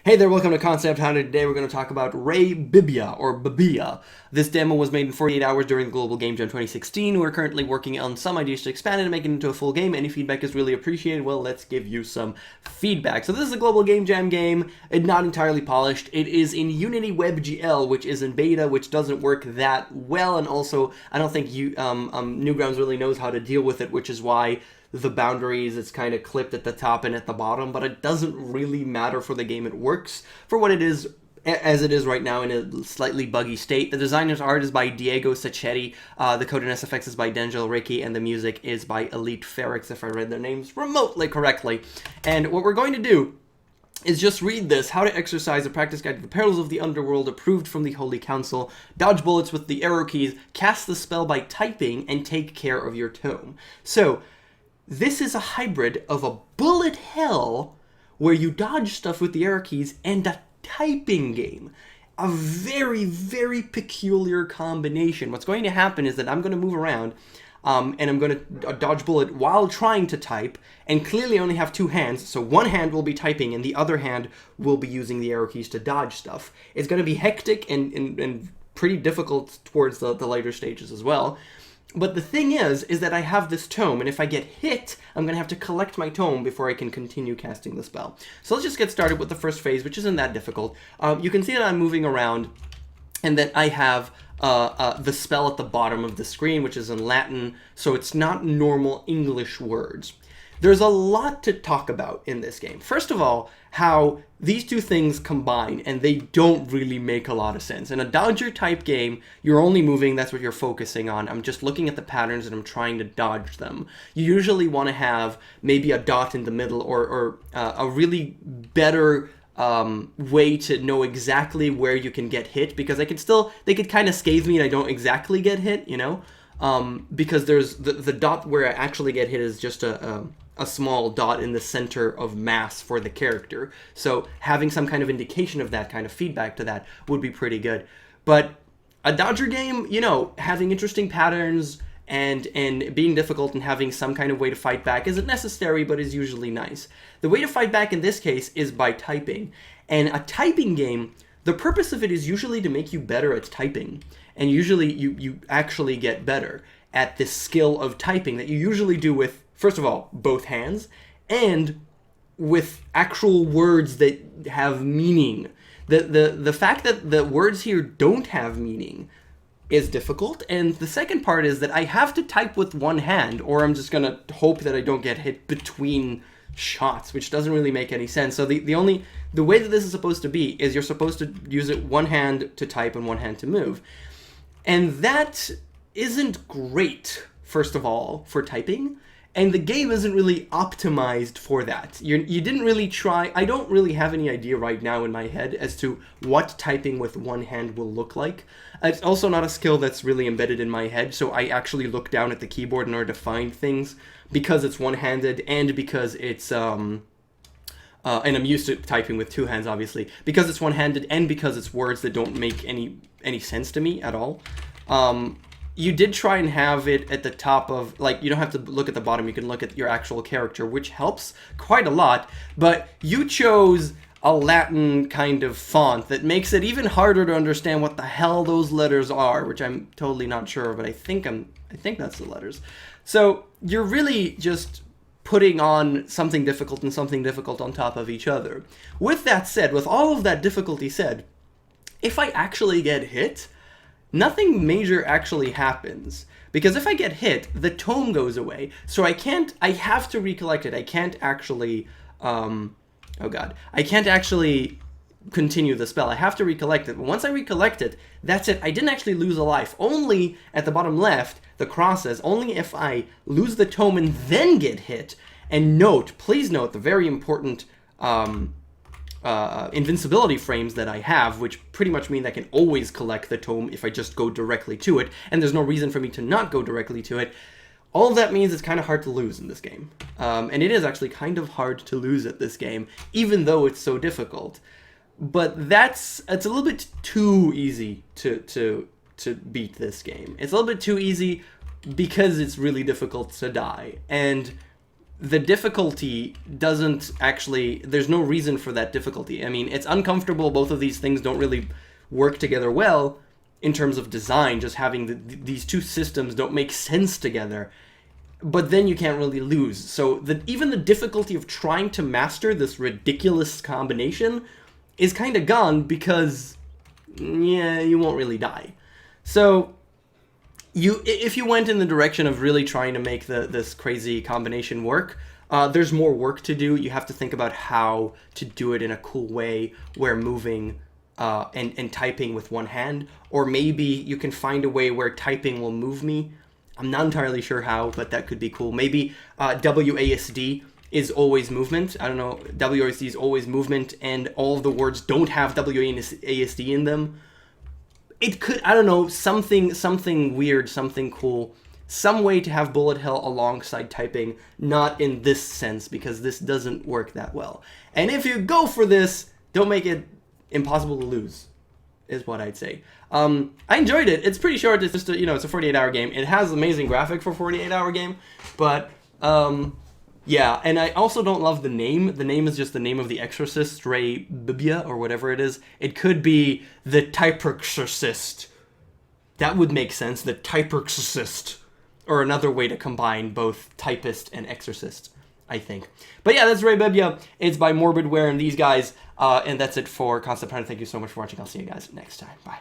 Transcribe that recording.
Hey there, welcome to Concept Hunter. Today we're going to talk about Bibbia, or Bibbia. This demo was made in 48 hours during the Global Game Jam 2016. We're currently working on some ideas to expand it and make it into a full game. Any feedback is really appreciated. Well, let's give you some feedback. So this is a Global Game Jam game. It's not entirely polished. It is in Unity WebGL, which is in beta, which doesn't work that well, and also I don't think Newgrounds really knows how to deal with it, which is why the boundaries, it's kind of clipped at the top and at the bottom, but it doesn't really matter for the game. It works for what it is, as it is right now, in a slightly buggy state. The designer's art is by Diego Sacchetti, the code and SFX is by Dangel Ricky, and the music is by Elite Ferrix, if I read their names remotely correctly. And what we're going to do is just read this: how to exercise a practice guide to the perils of the underworld, approved from the Holy Council, dodge bullets with the arrow keys, cast the spell by typing, and take care of your tome. So this is a hybrid of a bullet hell where you dodge stuff with the arrow keys and a typing game. A very, very peculiar combination. What's going to happen is that I'm going to move around and I'm going to dodge bullet while trying to type, and clearly I only have two hands, so one hand will be typing and the other hand will be using the arrow keys to dodge stuff. It's going to be hectic and pretty difficult towards the later stages as well. But the thing is that I have this tome, and if I get hit, I'm going to have to collect my tome before I can continue casting the spell. So let's just get started with the first phase, which isn't that difficult. You can see that I'm moving around, and that I have the spell at the bottom of the screen, which is in Latin, so it's not normal English words. There's a lot to talk about in this game. First of all, how these two things combine, and they don't really make a lot of sense. In a dodger type game, you're only moving, that's what you're focusing on. I'm just looking at the patterns and I'm trying to dodge them. You usually want to have maybe a dot in the middle, or a really better way to know exactly where you can get hit, because they could kind of scathe me and I don't exactly get hit, you know? Because there's the dot where I actually get hit is just a small dot in the center of mass for the character. So having some kind of indication of that, kind of feedback to that, would be pretty good. But a dodger game, you know, having interesting patterns and being difficult and having some kind of way to fight back isn't necessary, but is usually nice. The way to fight back in this case is by typing. And a typing game, the purpose of it is usually to make you better at typing. And usually you actually get better at this skill of typing that you usually do with, first of all, both hands, and with actual words that have meaning. The fact that the words here don't have meaning is difficult, and the second part is that I have to type with one hand, or I'm just gonna hope that I don't get hit between shots, which doesn't really make any sense. So the way that this is supposed to be is you're supposed to use it one hand to type and one hand to move. And that isn't great, first of all, for typing, and the game isn't really optimized for that. You didn't really try. I don't really have any idea right now in my head as to what typing with one hand will look like. It's also not a skill that's really embedded in my head, so I actually look down at the keyboard in order to find things, because it's one-handed and because it's and I'm used to typing with two hands, obviously, because it's one-handed and because it's words that don't make any sense to me at all. You did try and have it at the top of, like, you don't have to look at the bottom, you can look at your actual character, which helps quite a lot, but you chose a Latin kind of font that makes it even harder to understand what the hell those letters are, which I'm totally not sure, but I think that's the letters. So you're really just putting on something difficult and something difficult on top of each other. With that said, with all of that difficulty said, if I actually get hit, nothing major actually happens, because if I get hit, the tome goes away. So I have to recollect it. I can't actually, I can't actually continue the spell. I have to recollect it. But once I recollect it, that's it. I didn't actually lose a life. Only at the bottom left, the cross says, only if I lose the tome and then get hit. And please note the very important invincibility frames that I have, which pretty much mean that I can always collect the tome if I just go directly to it, and there's no reason for me to not go directly to it. All of that means it's kind of hard to lose in this game. And it is actually kind of hard to lose at this game, even though it's so difficult. But it's a little bit too easy to beat this game. It's a little bit too easy because it's really difficult to die. And the difficulty doesn't actually, there's no reason for that difficulty. I mean, it's uncomfortable. Both of these things don't really work together well in terms of design. Just having these two systems don't make sense together. But then you can't really lose. So even the difficulty of trying to master this ridiculous combination is kind of gone because, yeah, you won't really die. So if you went in the direction of really trying to make this crazy combination work, there's more work to do. You have to think about how to do it in a cool way where moving and typing with one hand, or maybe you can find a way where typing will move me. I'm not entirely sure how, but that could be cool. Maybe WASD is always movement. I don't know. WASD is always movement, and all of the words don't have WASD in them. It could, I don't know, something weird, something cool. Some way to have bullet hell alongside typing, not in this sense, because this doesn't work that well. And if you go for this, don't make it impossible to lose, is what I'd say. I enjoyed it. It's pretty short. It's just a, it's a 48-hour game. It has amazing graphic for a 48-hour game, but yeah. And I also don't love the name. The name is just the name of the exorcist, Ray Bibbia, or whatever it is. It could be the Typerxorcist. That would make sense. The Typerxorcist, or another way to combine both typist and exorcist, I think. But yeah, that's Ray Bibbia. It's by Morbidware and these guys. And that's it for KOKOStern. Thank you so much for watching. I'll see you guys next time. Bye.